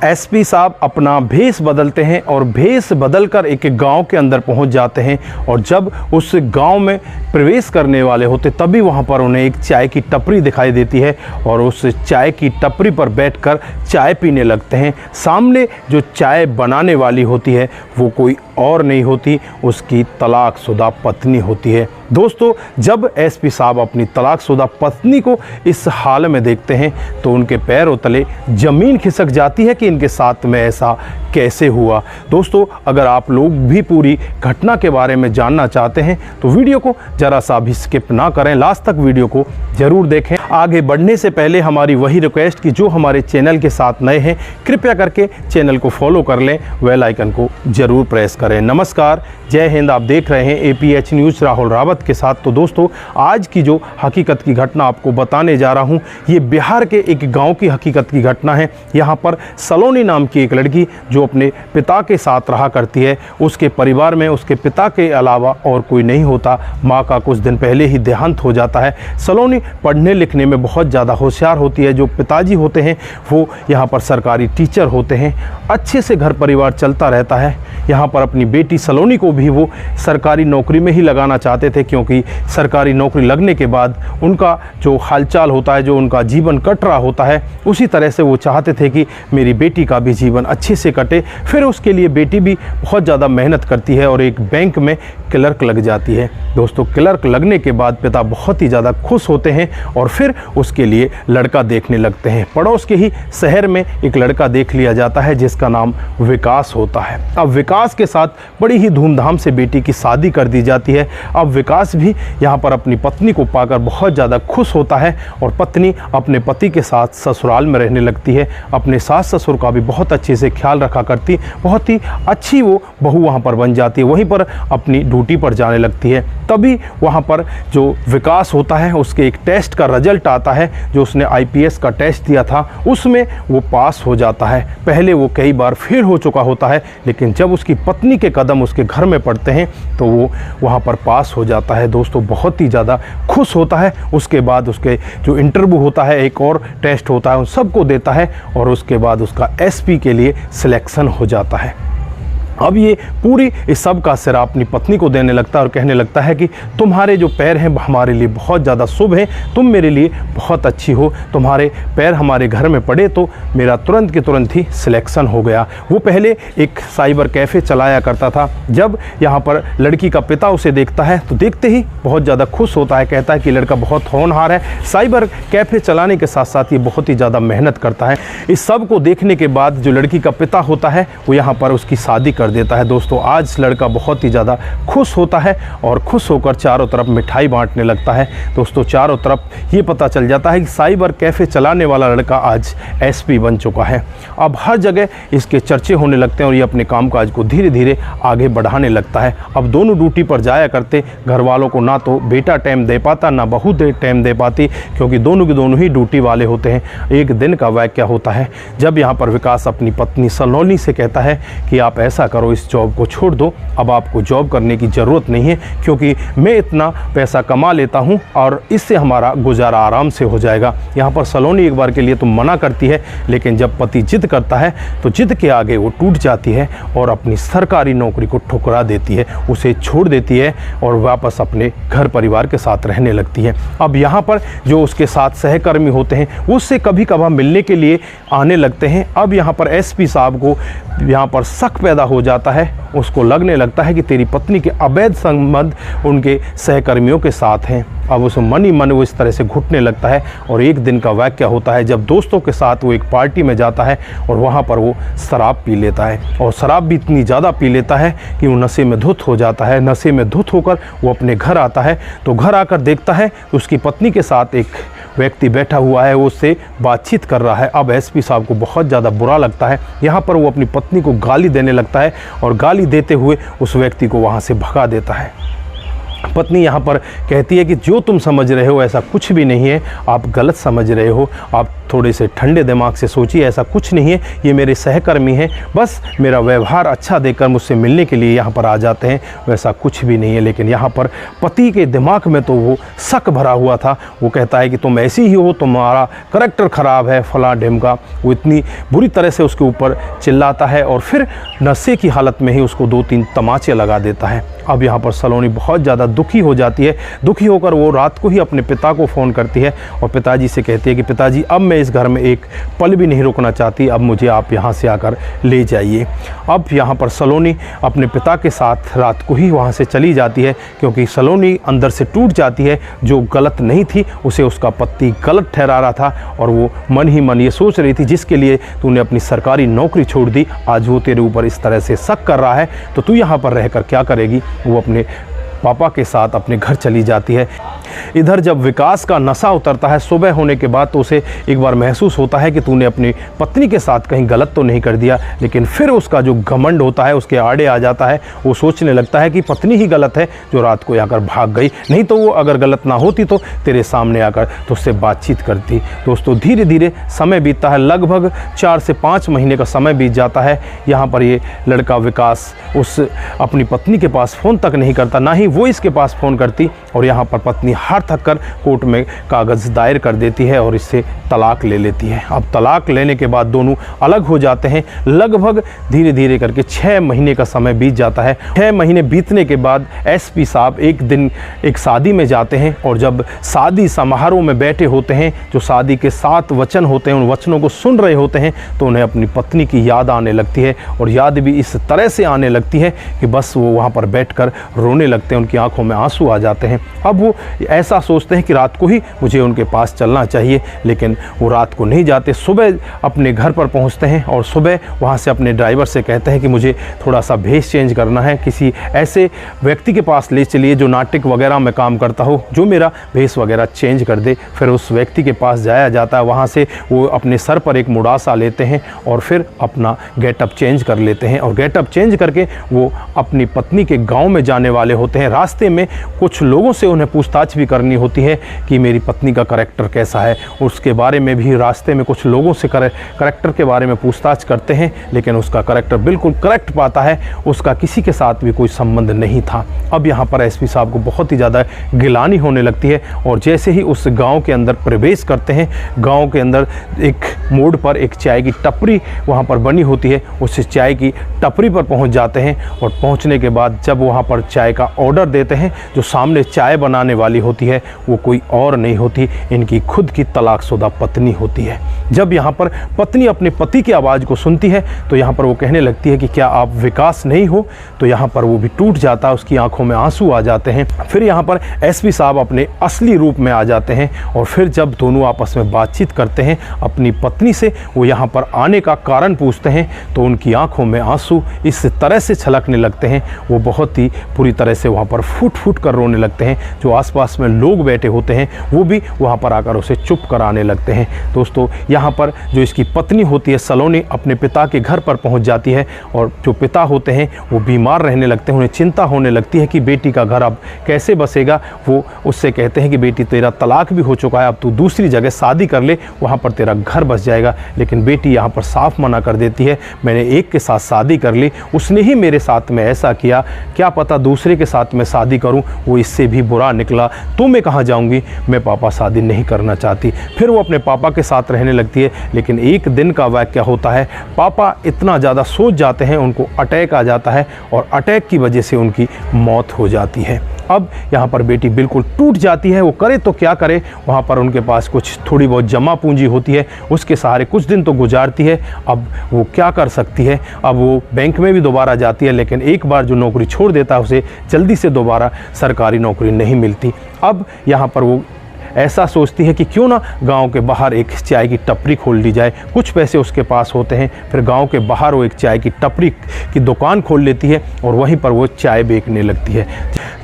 SP साहब अपना भेष बदलते हैं और भेष बदलकर एक गांव के अंदर पहुंच जाते हैं और जब उस गांव में प्रवेश करने वाले होते तभी वहां पर उन्हें एक चाय की टपरी दिखाई देती है और उस चाय की टपरी पर बैठकर चाय पीने लगते हैं। सामने जो चाय बनाने वाली होती है वो कोई और नहीं होती, उसकी तलाकशुदा पत्नी होती है। दोस्तों, जब एसपी साहब अपनी तलाकशुदा पत्नी को इस हाल में देखते हैं तो उनके पैरों तले ज़मीन खिसक जाती है कि इनके साथ में ऐसा कैसे हुआ। दोस्तों, अगर आप लोग भी पूरी घटना के बारे में जानना चाहते हैं तो वीडियो को ज़रा सा भी स्किप ना करें, लास्ट तक वीडियो को ज़रूर देखें। आगे बढ़ने से पहले हमारी वही रिक्वेस्ट कि जो हमारे चैनल के साथ नए हैं कृपया करके चैनल को फॉलो कर लें, बेल आइकन को ज़रूर प्रेस करें। नमस्कार, जय हिंद। आप देख रहे हैं APH न्यूज़ राहुल रावत के साथ। तो दोस्तों, आज की जो हकीकत की घटना आपको बताने जा रहा हूं, ये बिहार के एक गांव की हकीकत की घटना है। यहां पर सलोनी नाम की एक लड़की जो अपने पिता के साथ रहा करती है, उसके परिवार में उसके पिता के अलावा और कोई नहीं होता। माँ का कुछ दिन पहले ही देहांत हो जाता है। सलोनी पढ़ने लिखने में बहुत ज़्यादा होशियार होती है। जो पिताजी होते हैं वो यहाँ पर सरकारी टीचर होते हैं। अच्छे से घर परिवार चलता रहता है। यहाँ पर अपनी बेटी सलोनी को भी वो सरकारी नौकरी में ही लगाना चाहते थे, क्योंकि सरकारी नौकरी लगने के बाद उनका जो हालचाल होता है, जो उनका जीवन कट रहा होता है, उसी तरह से वो चाहते थे कि मेरी बेटी का भी जीवन अच्छे से कटे। फिर उसके लिए बेटी भी बहुत ज़्यादा मेहनत करती है और एक बैंक में क्लर्क लग जाती है। दोस्तों, क्लर्क लगने के बाद पिता बहुत ही ज़्यादा खुश होते हैं और फिर उसके लिए लड़का देखने लगते हैं। पड़ोस के ही शहर में एक लड़का देख लिया जाता है जिसका नाम विकास होता है। अब विकास के साथ बड़ी ही धूमधाम से बेटी की शादी कर दी जाती है। अब विकास भी यहाँ पर अपनी पत्नी को पाकर बहुत ज़्यादा खुश होता है और पत्नी अपने पति के साथ ससुराल में रहने लगती है। अपने सास ससुर का भी बहुत अच्छे से ख्याल रखा करती, बहुत ही अच्छी वो बहू वहाँ पर बन जाती है। वहीं पर अपनी ड्यूटी पर जाने लगती है। तभी वहाँ पर जो विकास होता है उसके एक टेस्ट का रिजल्ट आता है, जो उसने IPS का टेस्ट दिया था उसमें वो पास हो जाता है। पहले वो कई बार फेल हो चुका होता है, लेकिन जब उसकी पत्नी के कदम उसके घर में पड़ते हैं तो वो वहाँ पर पास हो जाता है। दोस्तों, बहुत ही ज़्यादा खुश होता है। उसके बाद उसके जो इंटरव्यू होता है, एक और टेस्ट होता है, उन सबको देता है और उसके बाद उसका SP के लिए सिलेक्शन हो जाता है। अब ये पूरी इस सब का सिरा अपनी पत्नी को देने लगता है और कहने लगता है कि तुम्हारे जो पैर हैं हमारे लिए बहुत ज़्यादा शुभ हैं, तुम मेरे लिए बहुत अच्छी हो, तुम्हारे पैर हमारे घर में पड़े तो मेरा तुरंत के तुरंत ही सिलेक्शन हो गया। वो पहले एक साइबर कैफ़े चलाया करता था। जब यहाँ पर लड़की का पिता उसे देखता है तो देखते ही बहुत ज़्यादा खुश होता है, कहता है कि लड़का बहुत होनहार है, साइबर कैफ़े चलाने के साथ साथ ये बहुत ही ज़्यादा मेहनत करता है। इस सब को देखने के बाद जो लड़की का पिता होता है वो यहाँ पर उसकी शादी कर देता है। दोस्तों, आज लड़का बहुत ही ज़्यादा खुश होता है और खुश होकर चारों तरफ मिठाई बांटने लगता है। दोस्तों, चारों तरफ ये पता चल जाता है कि साइबर कैफ़े चलाने वाला लड़का आज SP बन चुका है। अब हर जगह इसके चर्चे होने लगते हैं और ये अपने कामकाज को धीरे धीरे आगे बढ़ाने लगता है। अब दोनों ड्यूटी पर जाया करते। घर वालों को ना तो बेटा टाइम दे पाता ना बहू टाइम दे पाती, क्योंकि दोनों के दोनों ही ड्यूटी वाले होते हैं। एक दिन का वाक़या होता है जब यहाँ पर विकास अपनी पत्नी सलोनी से कहता है कि आप ऐसा करो, इस जॉब को छोड़ दो, अब आपको जॉब करने की ज़रूरत नहीं है, क्योंकि मैं इतना पैसा कमा लेता हूं और इससे हमारा गुजारा आराम से हो जाएगा। यहाँ पर सलोनी एक बार के लिए तो मना करती है, लेकिन जब पति जिद करता है तो जिद के आगे वो टूट जाती है और अपनी सरकारी नौकरी को ठुकरा देती है, उसे छोड़ देती है और वापस अपने घर परिवार के साथ रहने लगती है। अब यहाँ पर जो उसके साथ सहकर्मी होते हैं उससे कभी कभार मिलने के लिए आने लगते हैं। अब यहाँ पर SP साहब को यहाँ पर शक पैदा हो जाता है। उसको लगने लगता है कि तेरी पत्नी के अवैध संबंध उनके सहकर्मियों के साथ हैं। अब उस मन ही मन वो इस तरह से घुटने लगता है और एक दिन का वाक़या होता है जब दोस्तों के साथ वो एक पार्टी में जाता है और वहाँ पर वो शराब पी लेता है और शराब भी इतनी ज़्यादा पी लेता है कि वो नशे में धुत हो जाता है। नशे में धुत होकर वो अपने घर आता है तो घर आकर देखता है कि उसकी पत्नी के साथ एक व्यक्ति बैठा हुआ है, वो उससे बातचीत कर रहा है। अब SP साहब को बहुत ज़्यादा बुरा लगता है। यहाँ पर वो अपनी पत्नी को गाली देने लगता है और गाली देते हुए उस व्यक्ति को वहाँ से भगा देता है। पत्नी यहाँ पर कहती है कि जो तुम समझ रहे हो ऐसा कुछ भी नहीं है, आप गलत समझ रहे हो, आप थोड़े से ठंडे दिमाग से सोचिए, ऐसा कुछ नहीं है, ये मेरे सहकर्मी हैं, बस मेरा व्यवहार अच्छा देखकर मुझसे मिलने के लिए यहाँ पर आ जाते हैं, वैसा कुछ भी नहीं है। लेकिन यहाँ पर पति के दिमाग में तो वो शक भरा हुआ था। वो कहता है कि तुम ऐसी ही हो, तुम्हारा करैक्टर ख़राब है, फलां ढिमका। वो इतनी बुरी तरह से उसके ऊपर चिल्लाता है और फिर नशे की हालत में ही उसको 2-3 तमाचे लगा देता है। अब यहाँ पर सलोनी बहुत ज़्यादा दुखी हो जाती है। दुखी होकर वो रात को ही अपने पिता को फ़ोन करती है और पिताजी से कहती है कि पिताजी, अब मैं इस घर में एक पल भी नहीं रुकना चाहती, अब मुझे आप यहाँ से आकर ले जाइए। अब यहाँ पर सलोनी अपने पिता के साथ रात को ही वहाँ से चली जाती है, क्योंकि सलोनी अंदर से टूट जाती है। जो गलत नहीं थी उसे उसका पति गलत ठहरा रहा था और वो मन ही मन ये सोच रही थी, जिसके लिए तूने अपनी सरकारी नौकरी छोड़ दी, आज वो तेरे ऊपर इस तरह से शक कर रहा है, तो तू यहाँ पर रहकर क्या करेगी। वो अपने पापा के साथ अपने घर चली जाती है। इधर जब विकास का नशा उतरता है सुबह होने के बाद, तो उसे एक बार महसूस होता है कि तूने अपनी पत्नी के साथ कहीं गलत तो नहीं कर दिया। लेकिन फिर उसका जो घमंड होता है उसके आड़े आ जाता है। वो सोचने लगता है कि पत्नी ही गलत है जो रात को आकर भाग गई, नहीं तो वो अगर गलत ना होती तो तेरे सामने आकर तो उससे बातचीत करती। दोस्तों, धीरे धीरे समय बीतता है, लगभग 4 से 5 महीने का समय बीत जाता है। यहाँ पर ये लड़का विकास उस अपनी पत्नी के पास फ़ोन तक नहीं करता, ना ही वो इसके पास फ़ोन करती। और यहाँ पर पत्नी हार थक कर कोर्ट में कागज़ दायर कर देती है और इससे तलाक ले लेती है। अब तलाक लेने के बाद दोनों अलग हो जाते हैं। लगभग धीरे धीरे करके 6 महीने का समय बीत जाता है। 6 महीने बीतने के बाद एसपी साहब एक दिन एक शादी में जाते हैं और जब शादी समारोह में बैठे होते हैं, जो शादी के 7 वचन होते हैं, उन वचनों को सुन रहे होते हैं, तो उन्हें अपनी पत्नी की याद आने लगती है। और याद भी इस तरह से आने लगती है कि बस वो वहाँ पर बैठकर रोने लगते हैं, उनकी आंखों में आंसू आ जाते हैं। अब वो ऐसा सोचते हैं कि रात को ही मुझे उनके पास चलना चाहिए, लेकिन वो रात को नहीं जाते। सुबह अपने घर पर पहुंचते हैं और सुबह वहां से अपने ड्राइवर से कहते हैं कि मुझे थोड़ा सा भेष चेंज करना है, किसी ऐसे व्यक्ति के पास ले चलिए जो नाटक वगैरह में काम करता हो, जो मेरा भेष वगैरह चेंज कर दे। फिर उस व्यक्ति के पास जाया जाता है। वहाँ से वो अपने सर पर एक मुड़ासा लेते हैं और फिर अपना गेटअप चेंज कर लेते हैं। और गेटअप चेंज करके वो अपनी पत्नी के गाँव में जाने वाले होते हैं। रास्ते में कुछ लोगों से उन्हें पूछताछ भी करनी होती है कि मेरी पत्नी का करैक्टर कैसा है। उसके बारे में भी रास्ते में कुछ लोगों से करैक्टर के बारे में पूछताछ करते हैं, लेकिन उसका करैक्टर बिल्कुल करेक्ट पाता है, उसका किसी के साथ भी कोई संबंध नहीं था। अब यहाँ पर एसपी साहब को बहुत ही ज़्यादा गिलानी होने लगती है और जैसे ही उस गांव के अंदर प्रवेश करते हैं, गांव के अंदर एक मोड़ पर एक चाय की टपरी वहाँ पर बनी होती है। उस चाय की टपरी पर पहुँच जाते हैं और पहुँचने के बाद जब वहाँ पर चाय का ऑर्डर देते हैं, जो सामने चाय बनाने वाली होती है वो कोई और नहीं होती, इनकी खुद की तलाकशुदा पत्नी होती है। जब यहाँ पर पत्नी अपने पति की आवाज़ को सुनती है तो यहाँ पर वो कहने लगती है कि क्या आप विकास नहीं हो, तो यहाँ पर वो भी टूट जाता है, उसकी आंखों में आंसू आ जाते हैं। फिर यहाँ पर एसपी साहब अपने असली रूप में आ जाते हैं और फिर जब दोनों आपस में बातचीत करते हैं अपनी पत्नी से, वो यहाँ पर आने का कारण पूछते हैं, तो उनकी आंखों में आंसू इस तरह से छलकने लगते हैं, वो बहुत ही पूरी तरह से वहाँ पर फूट फूट कर रोने लगते हैं। जो आसपास में लोग बैठे होते हैं वो भी वहाँ पर आकर उसे चुप कराने लगते हैं। दोस्तों, यहाँ पर जो इसकी पत्नी होती है सलोनी अपने पिता के घर पर पहुँच जाती है और जो पिता होते हैं वो बीमार रहने लगते हैं। उन्हें चिंता होने लगती है कि बेटी का घर अब कैसे बसेगा। वो उससे कहते हैं कि बेटी तेरा तलाक भी हो चुका है, अब तू दूसरी जगह शादी कर ले, वहाँ पर तेरा घर बस जाएगा। लेकिन बेटी यहाँ पर साफ मना कर देती है, मैंने एक के साथ शादी कर ली, उसने ही मेरे साथ में ऐसा किया, क्या पता दूसरे के साथ मैं शादी करूँ वो इससे भी बुरा निकला, तो मैं कहाँ जाऊँगी, मैं पापा शादी नहीं करना चाहती। फिर वो अपने पापा के साथ रहने लगती है। लेकिन एक दिन का वाक़या होता है, पापा इतना ज़्यादा सोच जाते हैं, उनको अटैक आ जाता है और अटैक की वजह से उनकी मौत हो जाती है। अब यहाँ पर बेटी बिल्कुल टूट जाती है, वो करे तो क्या करे। वहाँ पर उनके पास कुछ थोड़ी बहुत जमा पूंजी होती है, उसके सहारे कुछ दिन तो गुजारती है। अब वो क्या कर सकती है, अब वो बैंक में भी दोबारा जाती है, लेकिन एक बार जो नौकरी छोड़ देता है उसे जल्दी से दोबारा सरकारी नौकरी नहीं मिलती। अब यहाँ पर वो ऐसा सोचती है कि क्यों ना गांव के बाहर एक चाय की टपरी खोल ली जाए। कुछ पैसे उसके पास होते हैं, फिर गांव के बाहर वो एक चाय की टपरी की दुकान खोल लेती है और वहीं पर वो चाय बेचने लगती है।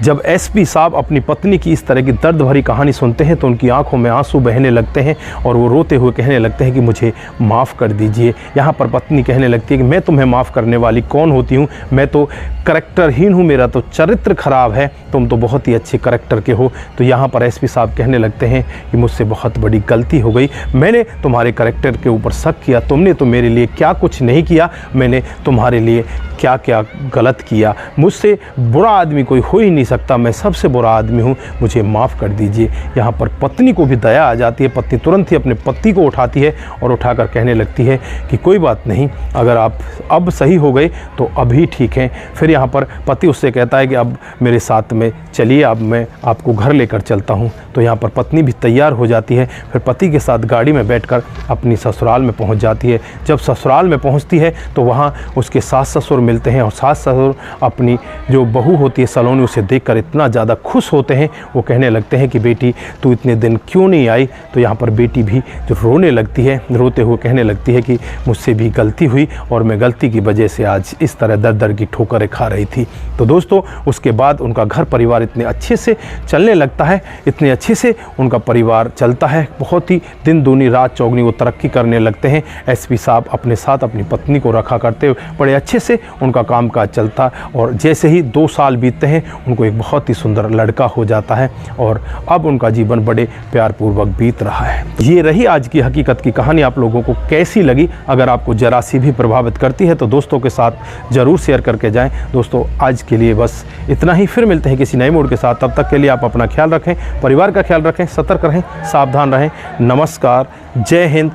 जब एसपी साहब अपनी पत्नी की इस तरह की दर्द भरी कहानी सुनते हैं तो उनकी आंखों में आंसू बहने लगते हैं और वो रोते हुए कहने लगते हैं कि मुझे माफ़ कर दीजिए। यहाँ पर पत्नी कहने लगती है कि मैं तुम्हें माफ़ करने वाली कौन होती हूँ, मैं तो करैक्टरहीन हूँ, मेरा तो चरित्र खराब है, तुम तो बहुत ही अच्छे करैक्टर के हो। तो यहाँ पर एसपी साहब कहने लगते हैं कि मुझसे बहुत बड़ी गलती हो गई, मैंने तुम्हारे करैक्टर के ऊपर शक किया, तुमने तो मेरे लिए क्या कुछ नहीं किया, मैंने तुम्हारे लिए क्या क्या गलत किया, मुझसे बुरा आदमी कोई हो ही नहीं सकता, मैं सबसे बुरा आदमी हूँ, मुझे माफ़ कर दीजिए। यहाँ पर पत्नी को भी दया आ जाती है, पत्नी तुरंत ही अपने पति को उठाती है और उठाकर कहने लगती है कि कोई बात नहीं, अगर आप अब सही हो गए तो अभी ठीक हैं। फिर यहाँ पर पति उससे कहता है कि अब मेरे साथ में चलिए, अब मैं आपको घर लेकर चलता हूँ। तो यहाँ पर पत्नी भी तैयार हो जाती है, फिर पति के साथ गाड़ी में बैठकर अपनी ससुराल में पहुँच जाती है। जब ससुराल में पहुँचती है तो वहाँ उसके सास ससुर मिलते हैं और सास ससुर अपनी जो बहू होती है सलोनी, उसे देखकर इतना ज़्यादा खुश होते हैं, वो कहने लगते हैं कि बेटी तू इतने दिन क्यों नहीं आई। तो यहाँ पर बेटी भी जो रोने लगती है, रोते हुए कहने लगती है कि मुझसे भी गलती हुई और मैं गलती की वजह से आज इस तरह दर दर की ठोकरें खा रही थी। तो दोस्तों उसके बाद उनका घर परिवार इतने अच्छे से चलने लगता है, इतने अच्छे से उनका परिवार चलता है, बहुत ही दिन दूनी रात चौगनी वो तरक्की करने लगते हैं। एसपी साहब अपने साथ अपनी पत्नी को रखा करते हुए बड़े अच्छे से उनका कामकाज चलता और जैसे ही 2 साल बीतते हैं उनको एक बहुत ही सुंदर लड़का हो जाता है और अब उनका जीवन बड़े प्यारपूर्वक बीत रहा है। ये रही आज की हकीकत की कहानी। आप लोगों को कैसी लगी? अगर आपको जरा सी भी प्रभावित करती है तो दोस्तों के साथ ज़रूर शेयर करके जाएं। दोस्तों आज के लिए बस इतना ही, फिर मिलते हैं किसी नए मोड़ के साथ। तब तक के लिए आप अपना ख्याल रखें, परिवार का ख्याल रखें, सतर्क रहें, सावधान रहें। नमस्कार, जय हिंद,